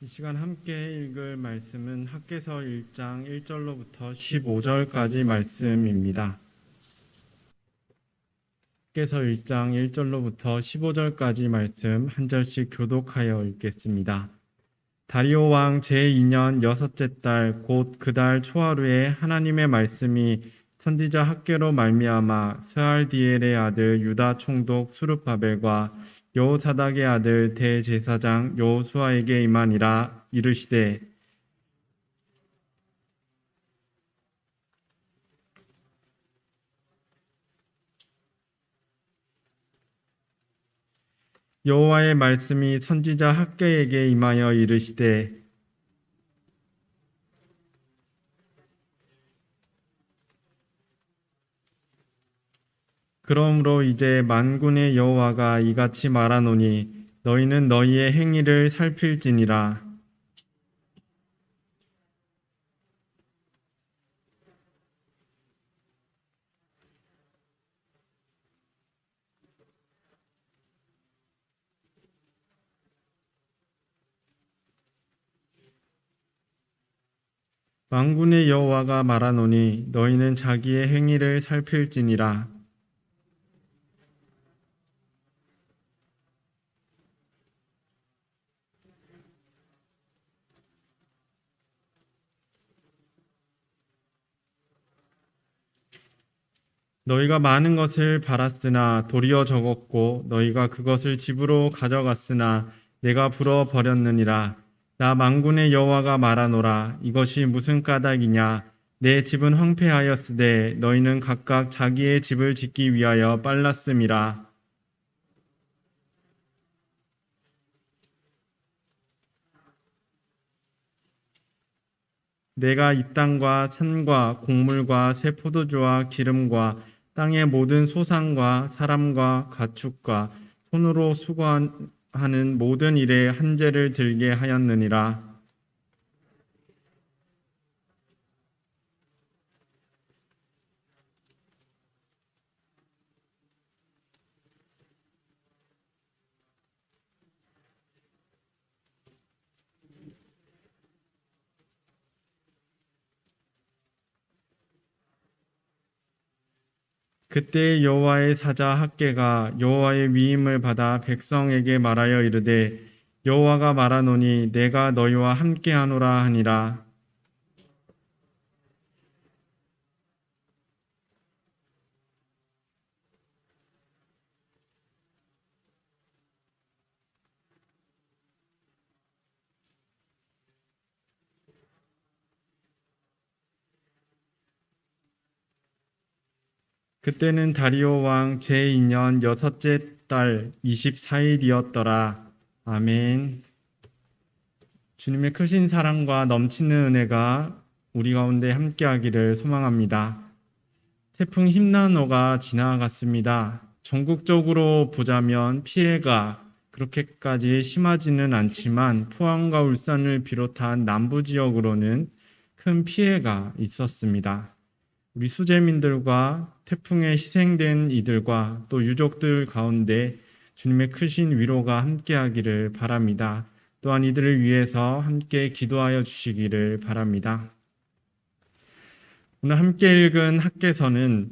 이 시간 함께 읽을 말씀은 학개서 1장 1절로부터 15절까지 말씀입니다. 학개서 1장 1절로부터 15절까지 말씀 한 절씩 교독하여 읽겠습니다. 다리오 왕 제2년 여섯째 달 곧 그 달 초하루에 하나님의 말씀이 선지자 학개로 말미암아 스알디엘의 아들 유다 총독 수르바벨과 여호사닥의 아들 대제사장 여호수아에게 임하니라. 이르시되 여호와의 말씀이 선지자 학개에게 임하여 이르시되 그러므로 이제 만군의 여호와가 이같이 말하노니 너희는 너희의 행위를 살필지니라. 만군의 여호와가 말하노니 너희는 자기의 행위를 살필지니라. 너희가 많은 것을 바랐으나 도리어 적었고 너희가 그것을 집으로 가져갔으나 내가 불어 버렸느니라. 나 만군의 여호와가 말하노라. 이것이 무슨 까닭이냐? 내 집은 황폐하였으되 너희는 각각 자기의 집을 짓기 위하여 빨랐음이라. 내가 이 땅과 산과 곡물과 새 포도주와 기름과 땅의 모든 소산과 사람과 가축과 손으로 수고하는 모든 일에 한죄를 들게 하였느니라. 그때 여호와의 사자 학개가 여호와의 위임을 받아 백성에게 말하여 이르되 여호와가 말하노니 내가 너희와 함께하노라 하니라. 그때는 다리오 왕 제2년 여섯째 달 24일이었더라. 아멘. 주님의 크신 사랑과 넘치는 은혜가 우리 가운데 함께하기를 소망합니다. 태풍 힘나노가 지나갔습니다. 전국적으로 보자면 피해가 그렇게까지 심하지는 않지만 포항과 울산을 비롯한 남부 지역으로는 큰 피해가 있었습니다. 우리 수재민들과 태풍에 희생된 이들과 또 유족들 가운데 주님의 크신 위로가 함께하기를 바랍니다. 또한 이들을 위해서 함께 기도하여 주시기를 바랍니다. 오늘 함께 읽은 학개서는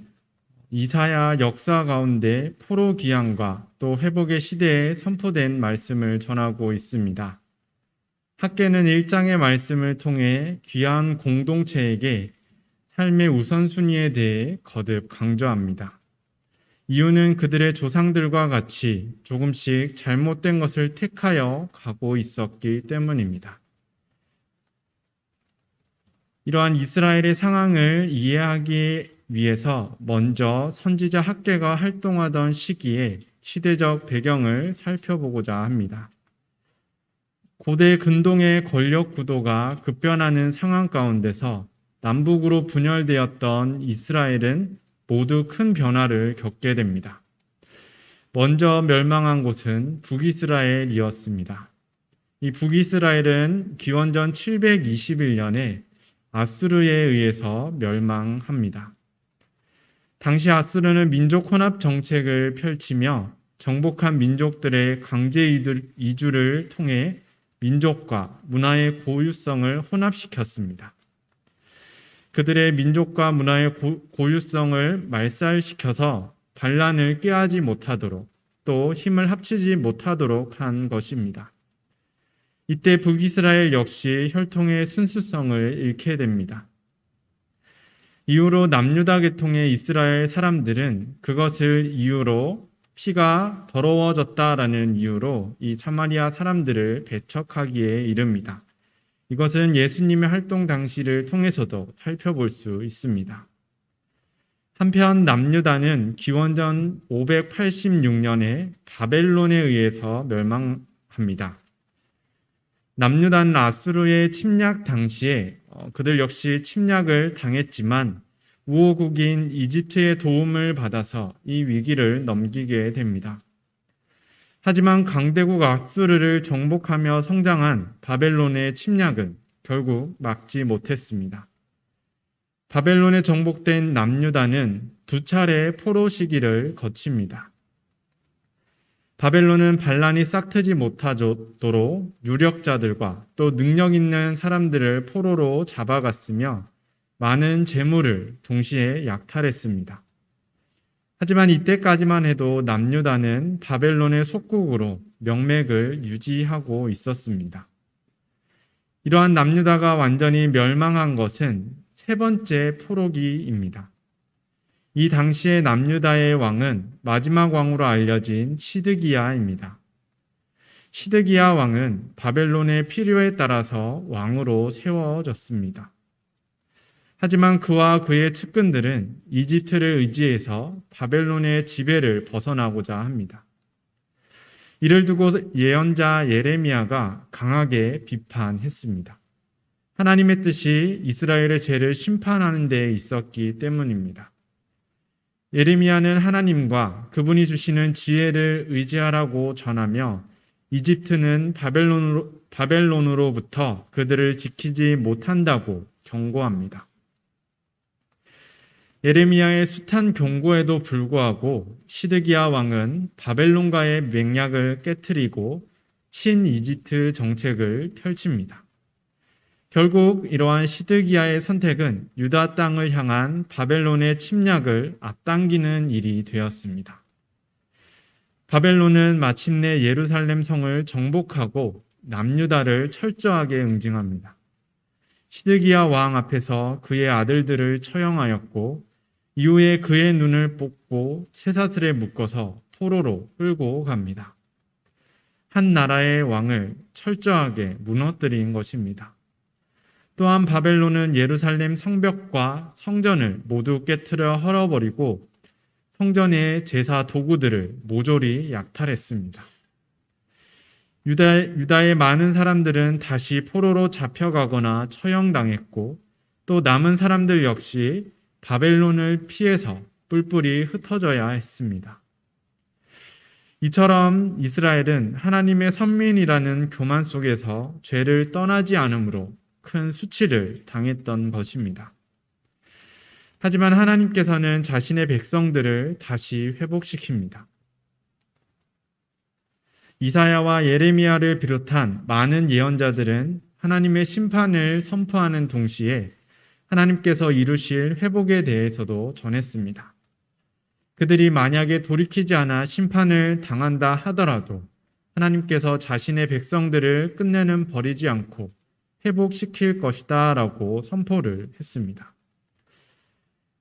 이사야 역사 가운데 포로 기한과 또 회복의 시대에 선포된 말씀을 전하고 있습니다. 학개는 1장의 말씀을 통해 귀한 공동체에게 삶의 우선순위에 대해 거듭 강조합니다. 이유는 그들의 조상들과 같이 조금씩 잘못된 것을 택하여 가고 있었기 때문입니다. 이러한 이스라엘의 상황을 이해하기 위해서 먼저 선지자 학개가 활동하던 시기에 시대적 배경을 살펴보고자 합니다. 고대 근동의 권력 구도가 급변하는 상황 가운데서 남북으로 분열되었던 이스라엘은 모두 큰 변화를 겪게 됩니다. 먼저 멸망한 곳은 북이스라엘이었습니다. 이 북이스라엘은 기원전 721년에 아수르에 의해서 멸망합니다. 당시 아수르는 민족 혼합 정책을 펼치며 정복한 민족들의 강제 이주를 통해 민족과 문화의 고유성을 혼합시켰습니다. 그들의 민족과 문화의 고유성을 말살시켜서 반란을 꾀하지 못하도록 또 힘을 합치지 못하도록 한 것입니다. 이때 북이스라엘 역시 혈통의 순수성을 잃게 됩니다. 이후로 남유다 계통의 이스라엘 사람들은 그것을 이유로 피가 더러워졌다라는 이유로 이 사마리아 사람들을 배척하기에 이릅니다. 이것은 예수님의 활동 당시를 통해서도 살펴볼 수 있습니다. 한편 남유다는 기원전 586년에 바벨론에 의해서 멸망합니다. 남유다는 아수르의 침략 당시에 그들 역시 침략을 당했지만 우호국인 이집트의 도움을 받아서 이 위기를 넘기게 됩니다. 하지만 강대국 아수르를 정복하며 성장한 바벨론의 침략은 결국 막지 못했습니다. 바벨론에 정복된 남유다는 두 차례 포로 시기를 거칩니다. 바벨론은 반란이 싹트지 못하도록 유력자들과 또 능력 있는 사람들을 포로로 잡아갔으며 많은 재물을 동시에 약탈했습니다. 하지만 이때까지만 해도 남유다는 바벨론의 속국으로 명맥을 유지하고 있었습니다. 이러한 남유다가 완전히 멸망한 것은 세 번째 포로기입니다. 이 당시의 남유다의 왕은 마지막 왕으로 알려진 시드기야입니다. 시드기야 왕은 바벨론의 필요에 따라서 왕으로 세워졌습니다. 하지만 그와 그의 측근들은 이집트를 의지해서 바벨론의 지배를 벗어나고자 합니다. 이를 두고 예언자 예레미야가 강하게 비판했습니다. 하나님의 뜻이 이스라엘의 죄를 심판하는 데 있었기 때문입니다. 예레미야는 하나님과 그분이 주시는 지혜를 의지하라고 전하며 이집트는 바벨론으로부터 그들을 지키지 못한다고 경고합니다. 예레미야의 숱한 경고에도 불구하고 시드기야 왕은 바벨론과의 맹약을 깨트리고 친이집트 정책을 펼칩니다. 결국 이러한 시드기야의 선택은 유다 땅을 향한 바벨론의 침략을 앞당기는 일이 되었습니다. 바벨론은 마침내 예루살렘 성을 정복하고 남유다를 철저하게 응징합니다. 시드기야 왕 앞에서 그의 아들들을 처형하였고 이후에 그의 눈을 뽑고 쇠사슬에 묶어서 포로로 끌고 갑니다. 한 나라의 왕을 철저하게 무너뜨린 것입니다. 또한 바벨론은 예루살렘 성벽과 성전을 모두 깨트려 헐어버리고 성전의 제사 도구들을 모조리 약탈했습니다. 유다의 많은 사람들은 다시 포로로 잡혀가거나 처형당했고 또 남은 사람들 역시 바벨론을 피해서 뿔뿔이 흩어져야 했습니다. 이처럼 이스라엘은 하나님의 선민이라는 교만 속에서 죄를 떠나지 않으므로 큰 수치를 당했던 것입니다. 하지만 하나님께서는 자신의 백성들을 다시 회복시킵니다. 이사야와 예레미야를 비롯한 많은 예언자들은 하나님의 심판을 선포하는 동시에 하나님께서 이루실 회복에 대해서도 전했습니다. 그들이 만약에 돌이키지 않아 심판을 당한다 하더라도 하나님께서 자신의 백성들을 끝내는 버리지 않고 회복시킬 것이다 라고 선포를 했습니다.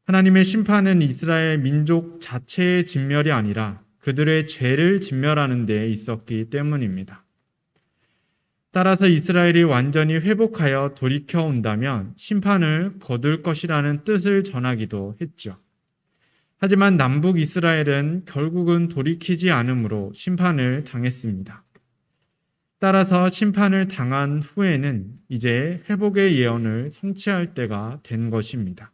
하나님의 심판은 이스라엘 민족 자체의 진멸이 아니라 그들의 죄를 진멸하는 데 있었기 때문입니다. 따라서 이스라엘이 완전히 회복하여 돌이켜 온다면 심판을 거둘 것이라는 뜻을 전하기도 했죠. 하지만 남북 이스라엘은 결국은 돌이키지 않으므로 심판을 당했습니다. 따라서 심판을 당한 후에는 이제 회복의 예언을 성취할 때가 된 것입니다.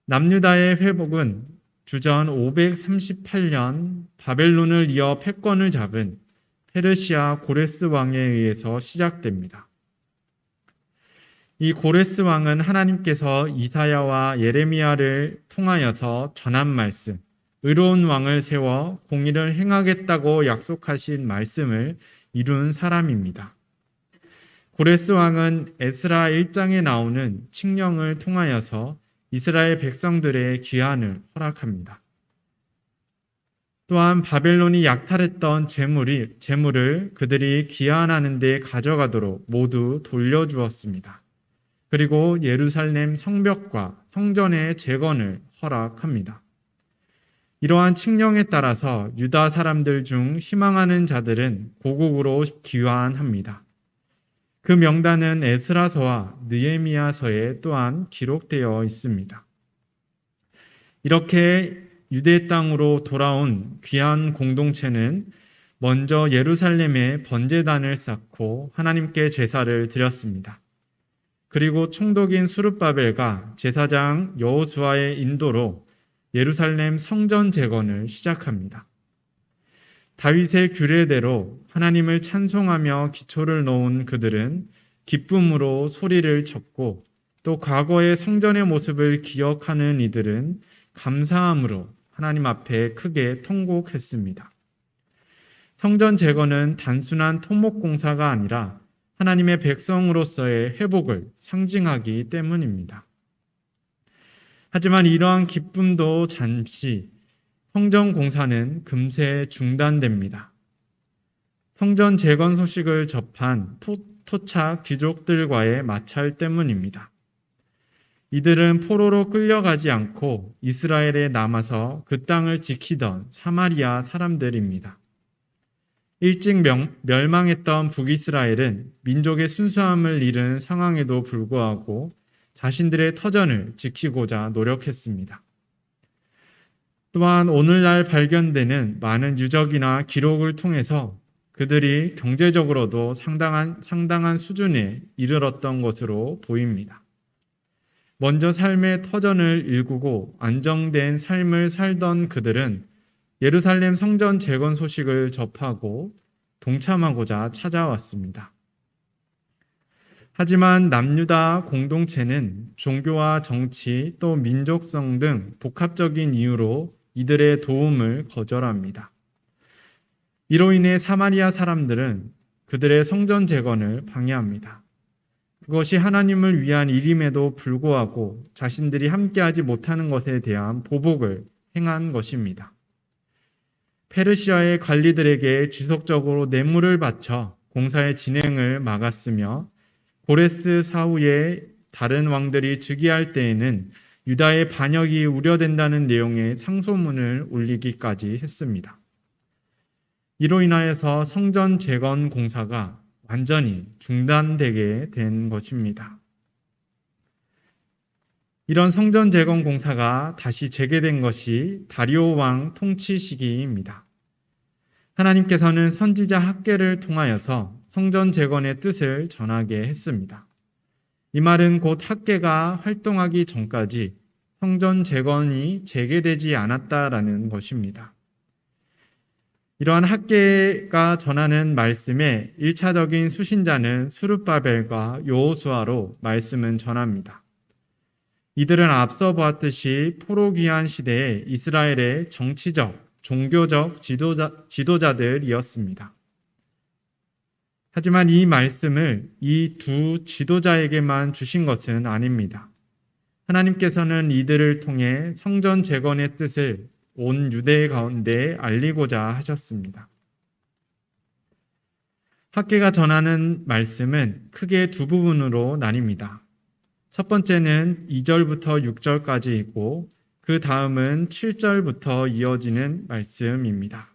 남유다의 회복은 주전 538년 바벨론을 이어 패권을 잡은 페르시아 고레스 왕에 의해서 시작됩니다. 이 고레스 왕은 하나님께서 이사야와 예레미야를 통하여서 전한 말씀, 의로운 왕을 세워 공의를 행하겠다고 약속하신 말씀을 이룬 사람입니다. 고레스 왕은 에스라 1장에 나오는 칙령을 통하여서 이스라엘 백성들의 귀환을 허락합니다. 또한 바벨론이 약탈했던 재물을 그들이 귀환하는 데 가져가도록 모두 돌려주었습니다. 그리고 예루살렘 성벽과 성전의 재건을 허락합니다. 이러한 칙령에 따라서 유다 사람들 중 희망하는 자들은 고국으로 귀환합니다. 그 명단은 에스라서와 느헤미야서에 또한 기록되어 있습니다. 이렇게 유대 땅으로 돌아온 귀한 공동체는 먼저 예루살렘에 번제단을 쌓고 하나님께 제사를 드렸습니다. 그리고 총독인 수룹바벨과 제사장 여호수아의 인도로 예루살렘 성전 재건을 시작합니다. 다윗의 규례대로 하나님을 찬송하며 기초를 놓은 그들은 기쁨으로 소리를 쳤고, 또 과거의 성전의 모습을 기억하는 이들은 감사함으로 하나님 앞에 크게 통곡했습니다. 성전 재건은 단순한 토목공사가 아니라 하나님의 백성으로서의 회복을 상징하기 때문입니다. 하지만 이러한 기쁨도 잠시 성전 공사는 금세 중단됩니다. 성전 재건 소식을 접한 토착 귀족들과의 마찰 때문입니다. 이들은 포로로 끌려가지 않고 이스라엘에 남아서 그 땅을 지키던 사마리아 사람들입니다. 일찍 멸망했던 북이스라엘은 민족의 순수함을 잃은 상황에도 불구하고 자신들의 터전을 지키고자 노력했습니다. 또한 오늘날 발견되는 많은 유적이나 기록을 통해서 그들이 경제적으로도 상당한 수준에 이르렀던 것으로 보입니다. 먼저 삶의 터전을 일구고 안정된 삶을 살던 그들은 예루살렘 성전 재건 소식을 접하고 동참하고자 찾아왔습니다. 하지만 남유다 공동체는 종교와 정치 또 민족성 등 복합적인 이유로 이들의 도움을 거절합니다. 이로 인해 사마리아 사람들은 그들의 성전 재건을 방해합니다. 그것이 하나님을 위한 일임에도 불구하고 자신들이 함께하지 못하는 것에 대한 보복을 행한 것입니다. 페르시아의 관리들에게 지속적으로 뇌물을 바쳐 공사의 진행을 막았으며, 고레스 사후에 다른 왕들이 즉위할 때에는 유다의 반역이 우려된다는 내용의 상소문을 올리기까지 했습니다. 이로 인하여서 성전 재건 공사가 완전히 중단되게 된 것입니다. 이런 성전 재건 공사가 다시 재개된 것이 다리오 왕 통치 시기입니다. 하나님께서는 선지자 학개를 통하여서 성전 재건의 뜻을 전하게 했습니다. 이 말은 곧 학개가 활동하기 전까지 성전 재건이 재개되지 않았다라는 것입니다. 이러한 학개가 전하는 말씀의 1차적인 수신자는 수룹바벨과 여호수아로 말씀은 전합니다. 이들은 앞서 보았듯이 포로 귀환 시대에 이스라엘의 정치적, 종교적 지도자들이었습니다. 하지만 이 말씀을 이 두 지도자에게만 주신 것은 아닙니다. 하나님께서는 이들을 통해 성전 재건의 뜻을 온 유대 가운데 알리고자 하셨습니다. 학개가 전하는 말씀은 크게 두 부분으로 나뉩니다. 첫 번째는 2절부터 6절까지이고 그 다음은 7절부터 이어지는 말씀입니다.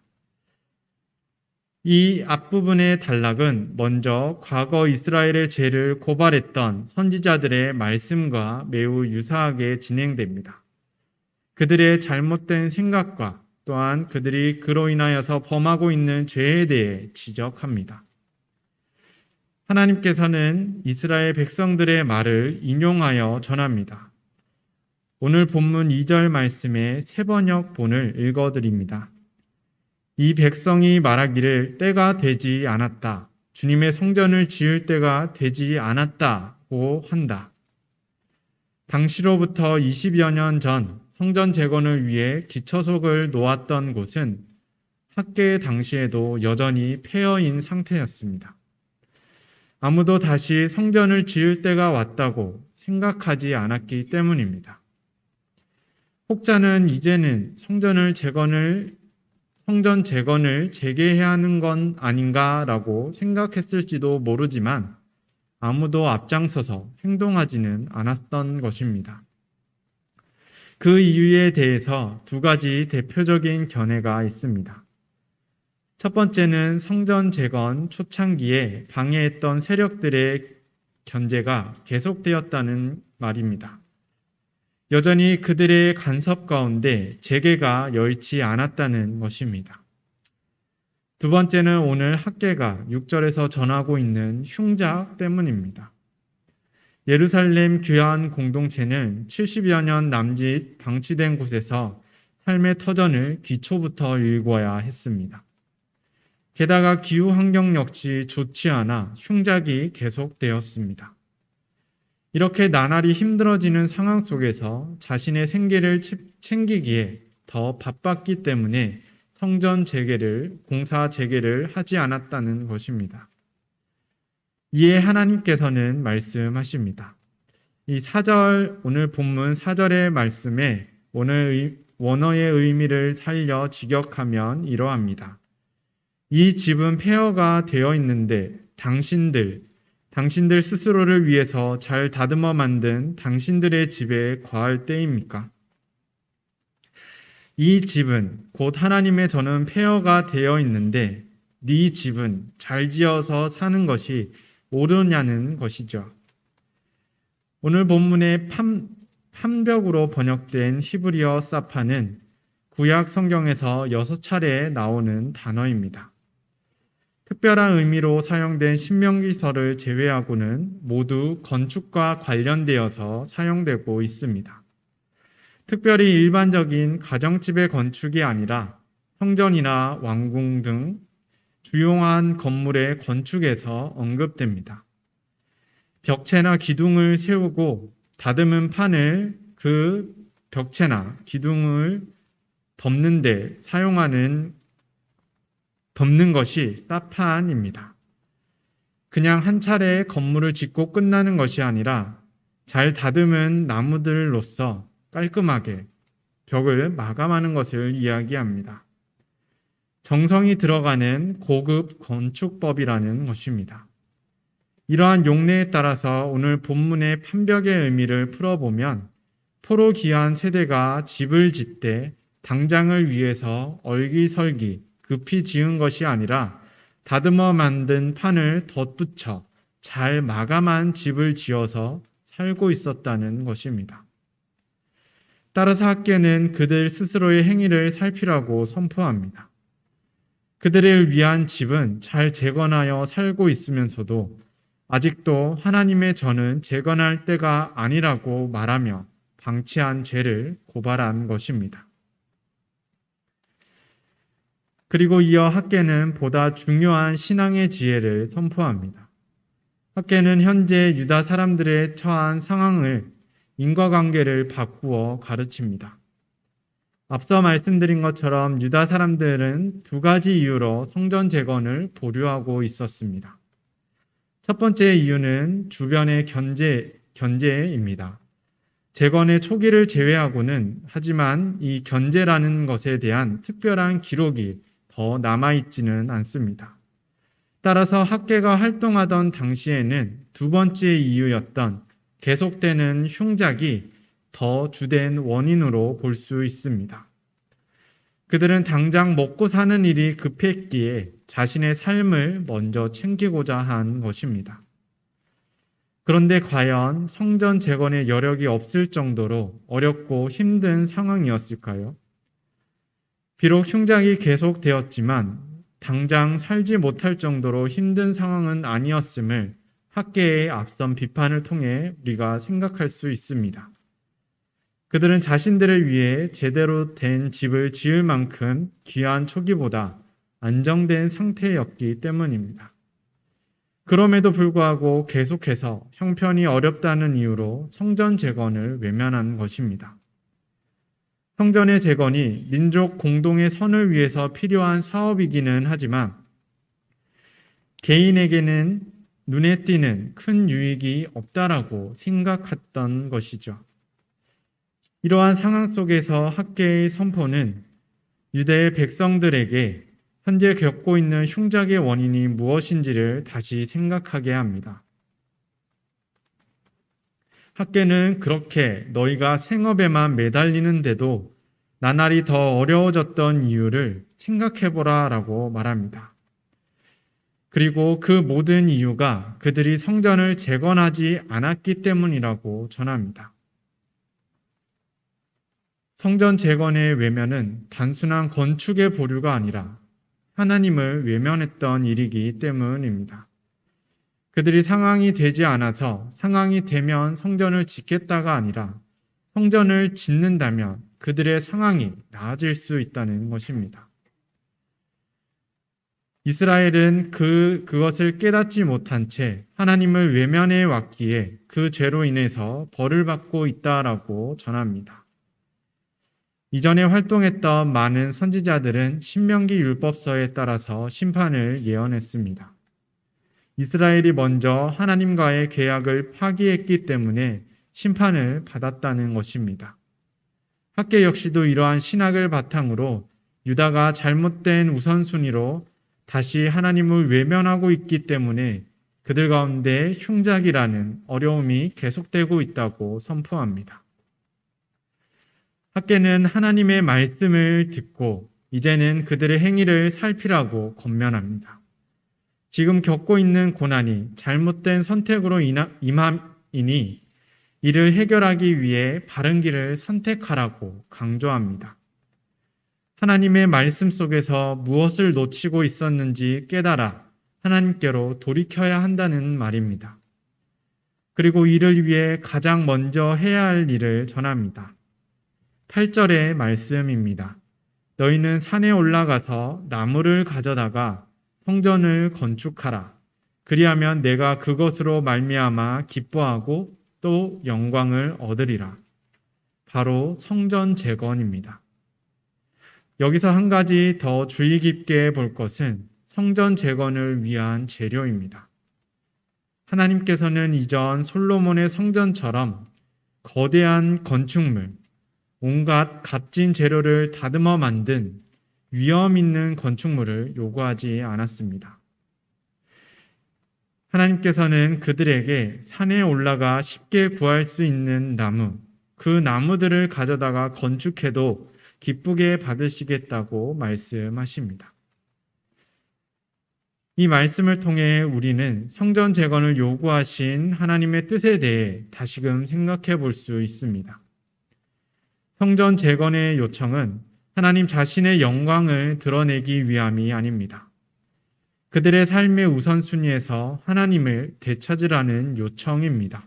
이 앞부분의 단락은 먼저 과거 이스라엘의 죄를 고발했던 선지자들의 말씀과 매우 유사하게 진행됩니다. 그들의 잘못된 생각과 또한 그들이 그로 인하여서 범하고 있는 죄에 대해 지적합니다. 하나님께서는 이스라엘 백성들의 말을 인용하여 전합니다. 오늘 본문 2절 말씀의 세번역본을 읽어드립니다. 이 백성이 말하기를 때가 되지 않았다. 주님의 성전을 지을 때가 되지 않았다고 한다. 당시로부터 20여 년 전 성전 재건을 위해 기초석을 놓았던 곳은 학계 당시에도 여전히 폐허인 상태였습니다. 아무도 다시 성전을 지을 때가 왔다고 생각하지 않았기 때문입니다. 혹자는 이제는 성전 재건을 재개해야 하는 건 아닌가라고 생각했을지도 모르지만 아무도 앞장서서 행동하지는 않았던 것입니다. 그 이유에 대해서 두 가지 대표적인 견해가 있습니다. 첫 번째는 성전 재건 초창기에 방해했던 세력들의 견제가 계속되었다는 말입니다. 여전히 그들의 간섭 가운데 재개가 여의치 않았다는 것입니다. 두 번째는 오늘 학개가 6절에서 전하고 있는 흉작 때문입니다. 예루살렘 교회한 공동체는 70여 년 남짓 방치된 곳에서 삶의 터전을 기초부터 읽어야 했습니다. 게다가 기후 환경 역시 좋지 않아 흉작이 계속되었습니다. 이렇게 나날이 힘들어지는 상황 속에서 자신의 생계를 챙기기에 더 바빴기 때문에 성전 공사 재개를 하지 않았다는 것입니다. 이에 하나님께서는 말씀하십니다. 이 4절, 오늘 본문 4절의 말씀에 오늘 원어의 의미를 살려 직역하면 이러합니다. 이 집은 폐허가 되어 있는데 당신들 스스로를 위해서 잘 다듬어 만든 당신들의 집에 거할 때입니까? 이 집은 곧 하나님의 전은 폐허가 되어 있는데 네 집은 잘 지어서 사는 것이 옳으냐는 것이죠. 오늘 본문의 판벽으로 번역된 히브리어 사파는 구약 성경에서 6차례 나오는 단어입니다. 특별한 의미로 사용된 신명기서를 제외하고는 모두 건축과 관련되어서 사용되고 있습니다. 특별히 일반적인 가정집의 건축이 아니라 성전이나 왕궁 등 주요한 건물의 건축에서 언급됩니다. 벽체나 기둥을 세우고 다듬은 판을 그 벽체나 기둥을 덮는 데 덮는 것이 사판입니다. 그냥 한 차례 건물을 짓고 끝나는 것이 아니라 잘 다듬은 나무들로서 깔끔하게 벽을 마감하는 것을 이야기합니다. 정성이 들어가는 고급 건축법이라는 것입니다. 이러한 용례에 따라서 오늘 본문의 판벽의 의미를 풀어보면 포로 귀한 세대가 집을 짓되 당장을 위해서 얼기설기 급히 지은 것이 아니라 다듬어 만든 판을 덧붙여 잘 마감한 집을 지어서 살고 있었다는 것입니다. 따라서 학개는 그들 스스로의 행위를 살피라고 선포합니다. 그들을 위한 집은 잘 재건하여 살고 있으면서도 아직도 하나님의 전은 재건할 때가 아니라고 말하며 방치한 죄를 고발한 것입니다. 그리고 이어 학개는 보다 중요한 신앙의 지혜를 선포합니다. 학개는 현재 유다 사람들의 처한 상황을 인과관계를 바꾸어 가르칩니다. 앞서 말씀드린 것처럼 유다 사람들은 두 가지 이유로 성전 재건을 보류하고 있었습니다. 첫 번째 이유는 주변의 견제입니다. 재건의 초기를 제외하고는 하지만 이 견제라는 것에 대한 특별한 기록이 더 남아있지는 않습니다. 따라서 학개가 활동하던 당시에는 두 번째 이유였던 계속되는 흉작이 더 주된 원인으로 볼 수 있습니다. 그들은 당장 먹고 사는 일이 급했기에 자신의 삶을 먼저 챙기고자 한 것입니다. 그런데 과연 성전 재건의 여력이 없을 정도로 어렵고 힘든 상황이었을까요? 비록 흉작이 계속되었지만 당장 살지 못할 정도로 힘든 상황은 아니었음을 학개의 앞선 비판을 통해 우리가 생각할 수 있습니다. 그들은 자신들을 위해 제대로 된 집을 지을 만큼 귀한 초기보다 안정된 상태였기 때문입니다. 그럼에도 불구하고 계속해서 형편이 어렵다는 이유로 성전 재건을 외면한 것입니다. 성전의 재건이 민족 공동의 선을 위해서 필요한 사업이기는 하지만 개인에게는 눈에 띄는 큰 유익이 없다라고 생각했던 것이죠. 이러한 상황 속에서 학개의 선포는 유대의 백성들에게 현재 겪고 있는 흉작의 원인이 무엇인지를 다시 생각하게 합니다. 학개는 그렇게 너희가 생업에만 매달리는데도 나날이 더 어려워졌던 이유를 생각해보라 라고 말합니다. 그리고 그 모든 이유가 그들이 성전을 재건하지 않았기 때문이라고 전합니다. 성전 재건의 외면은 단순한 건축의 보류가 아니라 하나님을 외면했던 일이기 때문입니다. 그들이 상황이 되지 않아서 상황이 되면 성전을 짓겠다가 아니라 성전을 짓는다면 그들의 상황이 나아질 수 있다는 것입니다. 이스라엘은 그것을 깨닫지 못한 채 하나님을 외면해 왔기에 그 죄로 인해서 벌을 받고 있다라고 전합니다. 이전에 활동했던 많은 선지자들은 신명기 율법서에 따라서 심판을 예언했습니다. 이스라엘이 먼저 하나님과의 계약을 파기했기 때문에 심판을 받았다는 것입니다. 학개 역시도 이러한 신학을 바탕으로 유다가 잘못된 우선순위로 다시 하나님을 외면하고 있기 때문에 그들 가운데 흉작이라는 어려움이 계속되고 있다고 선포합니다. 학개는 하나님의 말씀을 듣고 이제는 그들의 행위를 살피라고 권면합니다. 지금 겪고 있는 고난이 잘못된 선택으로 임함이니 이를 해결하기 위해 바른 길을 선택하라고 강조합니다. 하나님의 말씀 속에서 무엇을 놓치고 있었는지 깨달아 하나님께로 돌이켜야 한다는 말입니다. 그리고 이를 위해 가장 먼저 해야 할 일을 전합니다. 8절의 말씀입니다. 너희는 산에 올라가서 나무를 가져다가 성전을 건축하라. 그리하면 내가 그것으로 말미암아 기뻐하고 또 영광을 얻으리라. 바로 성전 재건입니다. 여기서 한 가지 더 주의 깊게 볼 것은 성전 재건을 위한 재료입니다. 하나님께서는 이전 솔로몬의 성전처럼 거대한 건축물, 온갖 값진 재료를 다듬어 만든 위험 있는 건축물을 요구하지 않았습니다. 하나님께서는 그들에게 산에 올라가 쉽게 구할 수 있는 나무, 그 나무들을 가져다가 건축해도 기쁘게 받으시겠다고 말씀하십니다. 이 말씀을 통해 우리는 성전 재건을 요구하신 하나님의 뜻에 대해 다시금 생각해 볼 수 있습니다. 성전 재건의 요청은 하나님 자신의 영광을 드러내기 위함이 아닙니다. 그들의 삶의 우선순위에서 하나님을 되찾으라는 요청입니다.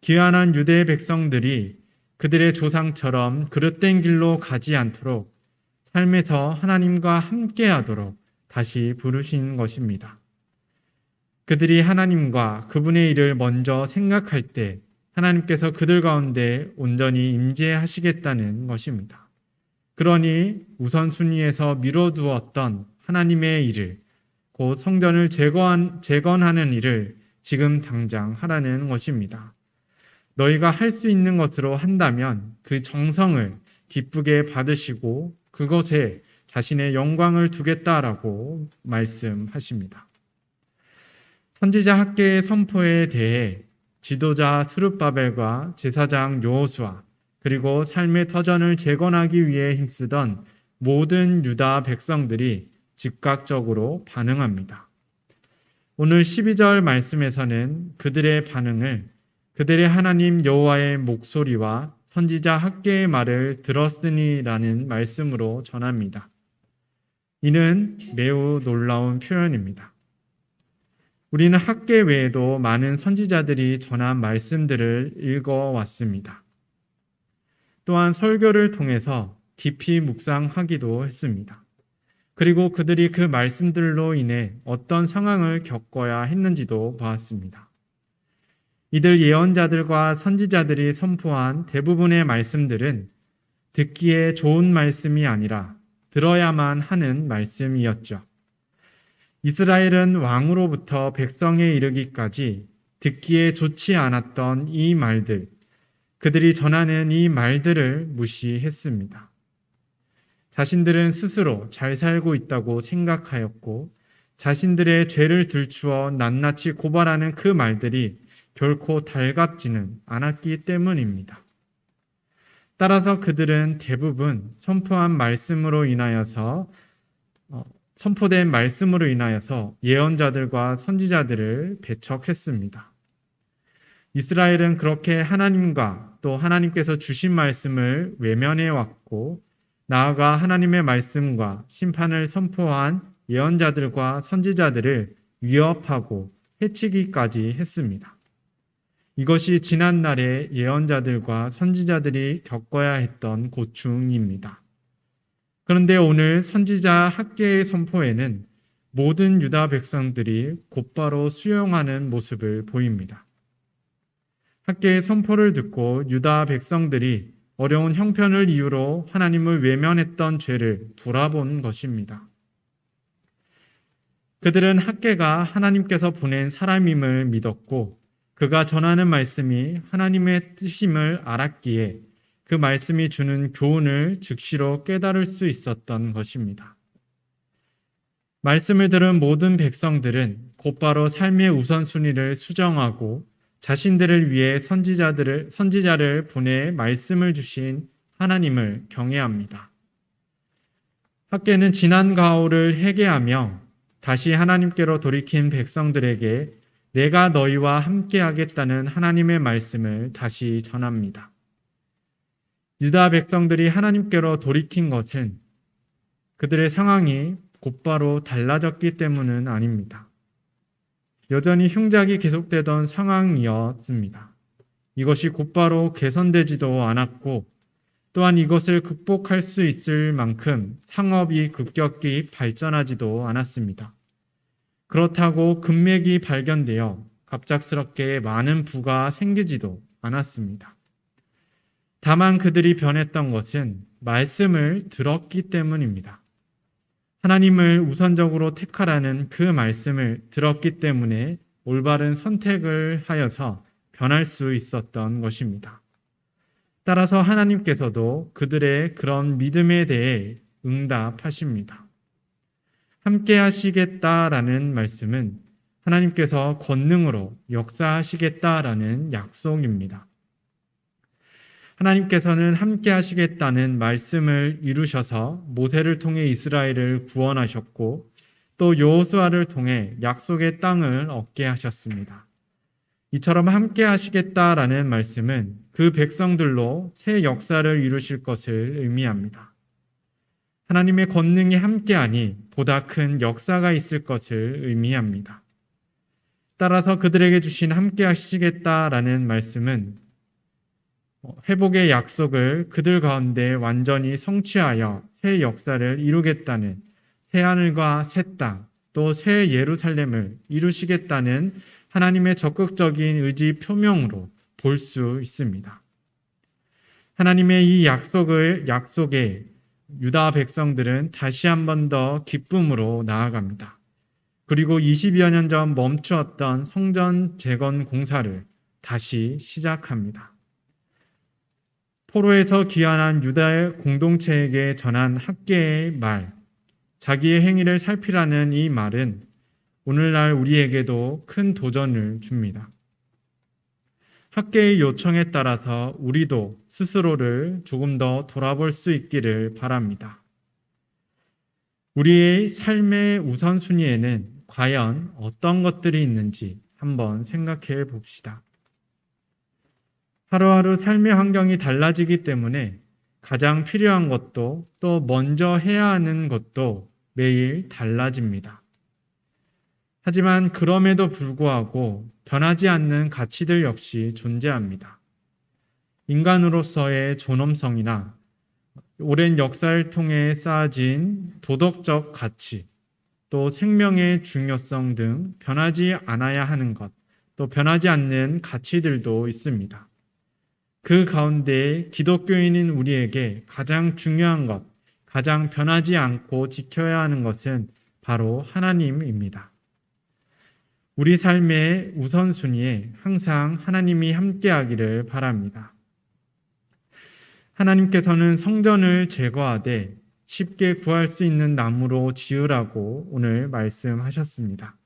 귀환한 유대의 백성들이 그들의 조상처럼 그릇된 길로 가지 않도록 삶에서 하나님과 함께하도록 다시 부르신 것입니다. 그들이 하나님과 그분의 일을 먼저 생각할 때 하나님께서 그들 가운데 온전히 임재하시겠다는 것입니다. 그러니 우선순위에서 미뤄두었던 하나님의 일을, 곧 성전을 재건하는 일을 지금 당장 하라는 것입니다. 너희가 할 수 있는 것으로 한다면 그 정성을 기쁘게 받으시고 그것에 자신의 영광을 두겠다라고 말씀하십니다. 선지자 학개의 선포에 대해 지도자 스룹바벨과 제사장 여호수아 그리고 삶의 터전을 재건하기 위해 힘쓰던 모든 유다 백성들이 즉각적으로 반응합니다. 오늘 12절 말씀에서는 그들의 반응을 그들의 하나님 여호와의 목소리와 선지자 학개의 말을 들었으니라는 말씀으로 전합니다. 이는 매우 놀라운 표현입니다. 우리는 학개 외에도 많은 선지자들이 전한 말씀들을 읽어왔습니다. 또한 설교를 통해서 깊이 묵상하기도 했습니다. 그리고 그들이 그 말씀들로 인해 어떤 상황을 겪어야 했는지도 보았습니다. 이들 예언자들과 선지자들이 선포한 대부분의 말씀들은 듣기에 좋은 말씀이 아니라 들어야만 하는 말씀이었죠. 이스라엘은 왕으로부터 백성에 이르기까지 듣기에 좋지 않았던 이 말들, 그들이 전하는 이 말들을 무시했습니다. 자신들은 스스로 잘 살고 있다고 생각하였고 자신들의 죄를 들추어 낱낱이 고발하는 그 말들이 결코 달갑지는 않았기 때문입니다. 따라서 그들은 대부분 선포된 말씀으로 인하여서 예언자들과 선지자들을 배척했습니다. 이스라엘은 그렇게 하나님과 또 하나님께서 주신 말씀을 외면해 왔고 나아가 하나님의 말씀과 심판을 선포한 예언자들과 선지자들을 위협하고 해치기까지 했습니다. 이것이 지난날의 예언자들과 선지자들이 겪어야 했던 고충입니다. 그런데 오늘 선지자 학개의 선포에는 모든 유다 백성들이 곧바로 수용하는 모습을 보입니다. 학개의 선포를 듣고 유다 백성들이 어려운 형편을 이유로 하나님을 외면했던 죄를 돌아본 것입니다. 그들은 학개가 하나님께서 보낸 사람임을 믿었고 그가 전하는 말씀이 하나님의 뜻임을 알았기에 그 말씀이 주는 교훈을 즉시로 깨달을 수 있었던 것입니다. 말씀을 들은 모든 백성들은 곧바로 삶의 우선순위를 수정하고 자신들을 위해 선지자를 보내 말씀을 주신 하나님을 경외합니다. 학개는 지난 가오를 회개하며 다시 하나님께로 돌이킨 백성들에게 내가 너희와 함께 하겠다는 하나님의 말씀을 다시 전합니다. 유다 백성들이 하나님께로 돌이킨 것은 그들의 상황이 곧바로 달라졌기 때문은 아닙니다. 여전히 흉작이 계속되던 상황이었습니다. 이것이 곧바로 개선되지도 않았고 또한 이것을 극복할 수 있을 만큼 상업이 급격히 발전하지도 않았습니다. 그렇다고 금맥이 발견되어 갑작스럽게 많은 부가 생기지도 않았습니다. 다만 그들이 변했던 것은 말씀을 들었기 때문입니다. 하나님을 우선적으로 택하라는 그 말씀을 들었기 때문에 올바른 선택을 하여서 변할 수 있었던 것입니다. 따라서 하나님께서도 그들의 그런 믿음에 대해 응답하십니다. 함께 하시겠다라는 말씀은 하나님께서 권능으로 역사하시겠다라는 약속입니다. 하나님께서는 함께 하시겠다는 말씀을 이루셔서 모세를 통해 이스라엘을 구원하셨고 또 여호수아를 통해 약속의 땅을 얻게 하셨습니다. 이처럼 함께 하시겠다라는 말씀은 그 백성들로 새 역사를 이루실 것을 의미합니다. 하나님의 권능이 함께하니 보다 큰 역사가 있을 것을 의미합니다. 따라서 그들에게 주신 함께 하시겠다라는 말씀은 회복의 약속을 그들 가운데 완전히 성취하여 새 역사를 이루겠다는 새 하늘과 새 땅, 또 새 예루살렘을 이루시겠다는 하나님의 적극적인 의지 표명으로 볼 수 있습니다. 하나님의 이 약속에 유다 백성들은 다시 한 번 더 기쁨으로 나아갑니다. 그리고 20여 년 전 멈추었던 성전 재건 공사를 다시 시작합니다. 포로에서 귀환한 유다의 공동체에게 전한 학개의 말, 자기의 행위를 살피라는 이 말은 오늘날 우리에게도 큰 도전을 줍니다. 학개의 요청에 따라서 우리도 스스로를 조금 더 돌아볼 수 있기를 바랍니다. 우리의 삶의 우선순위에는 과연 어떤 것들이 있는지 한번 생각해 봅시다. 하루하루 삶의 환경이 달라지기 때문에 가장 필요한 것도 또 먼저 해야 하는 것도 매일 달라집니다. 하지만 그럼에도 불구하고 변하지 않는 가치들 역시 존재합니다. 인간으로서의 존엄성이나 오랜 역사를 통해 쌓아진 도덕적 가치, 또 생명의 중요성 등 변하지 않아야 하는 것, 또 변하지 않는 가치들도 있습니다. 그 가운데 기독교인인 우리에게 가장 중요한 것, 가장 변하지 않고 지켜야 하는 것은 바로 하나님입니다. 우리 삶의 우선순위에 항상 하나님이 함께하기를 바랍니다. 하나님께서는 성전을 제거하되 쉽게 구할 수 있는 나무로 지으라고 오늘 말씀하셨습니다.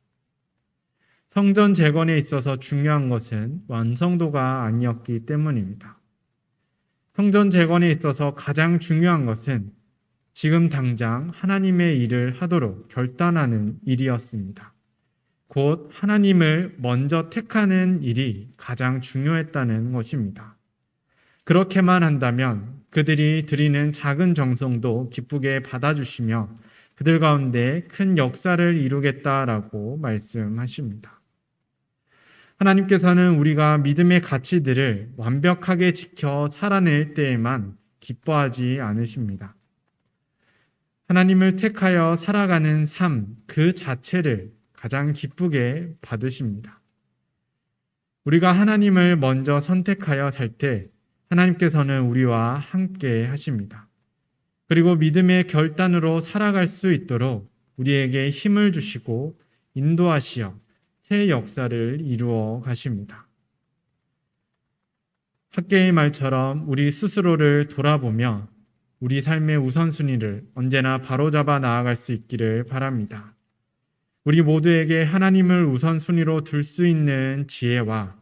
성전 재건에 있어서 중요한 것은 완성도가 아니었기 때문입니다. 성전 재건에 있어서 가장 중요한 것은 지금 당장 하나님의 일을 하도록 결단하는 일이었습니다. 곧 하나님을 먼저 택하는 일이 가장 중요했다는 것입니다. 그렇게만 한다면 그들이 드리는 작은 정성도 기쁘게 받아주시며 그들 가운데 큰 역사를 이루겠다라고 말씀하십니다. 하나님께서는 우리가 믿음의 가치들을 완벽하게 지켜 살아낼 때에만 기뻐하지 않으십니다. 하나님을 택하여 살아가는 삶 그 자체를 가장 기쁘게 받으십니다. 우리가 하나님을 먼저 선택하여 살 때 하나님께서는 우리와 함께 하십니다. 그리고 믿음의 결단으로 살아갈 수 있도록 우리에게 힘을 주시고 인도하시어 새 역사를 이루어 가십니다. 학개의 말처럼 우리 스스로를 돌아보며 우리 삶의 우선순위를 언제나 바로잡아 나아갈 수 있기를 바랍니다. 우리 모두에게 하나님을 우선순위로 둘 수 있는 지혜와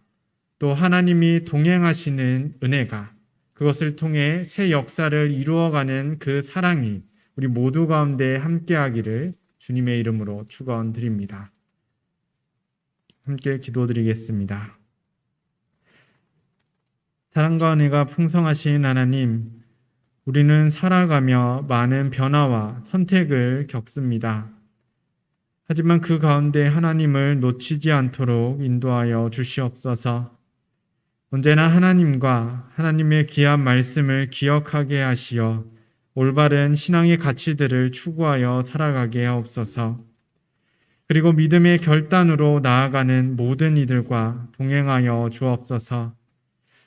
또 하나님이 동행하시는 은혜가 그것을 통해 새 역사를 이루어가는 그 사랑이 우리 모두 가운데 함께하기를 주님의 이름으로 축원드립니다. 함께 기도드리겠습니다. 사랑과 은혜가 풍성하신 하나님, 우리는 살아가며 많은 변화와 선택을 겪습니다. 하지만 그 가운데 하나님을 놓치지 않도록 인도하여 주시옵소서. 언제나 하나님과 하나님의 귀한 말씀을 기억하게 하시어 올바른 신앙의 가치들을 추구하여 살아가게 하옵소서. 그리고 믿음의 결단으로 나아가는 모든 이들과 동행하여 주옵소서.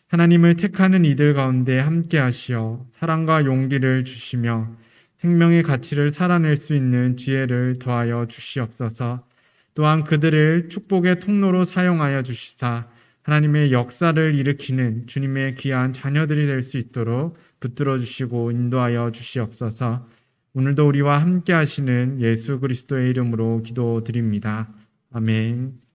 하나님을 택하는 이들 가운데 함께 하시어 사랑과 용기를 주시며 생명의 가치를 살아낼 수 있는 지혜를 더하여 주시옵소서. 또한 그들을 축복의 통로로 사용하여 주시사 하나님의 역사를 일으키는 주님의 귀한 자녀들이 될 수 있도록 붙들어 주시고 인도하여 주시옵소서. 오늘도 우리와 함께 하시는 예수 그리스도의 이름으로 기도드립니다. 아멘.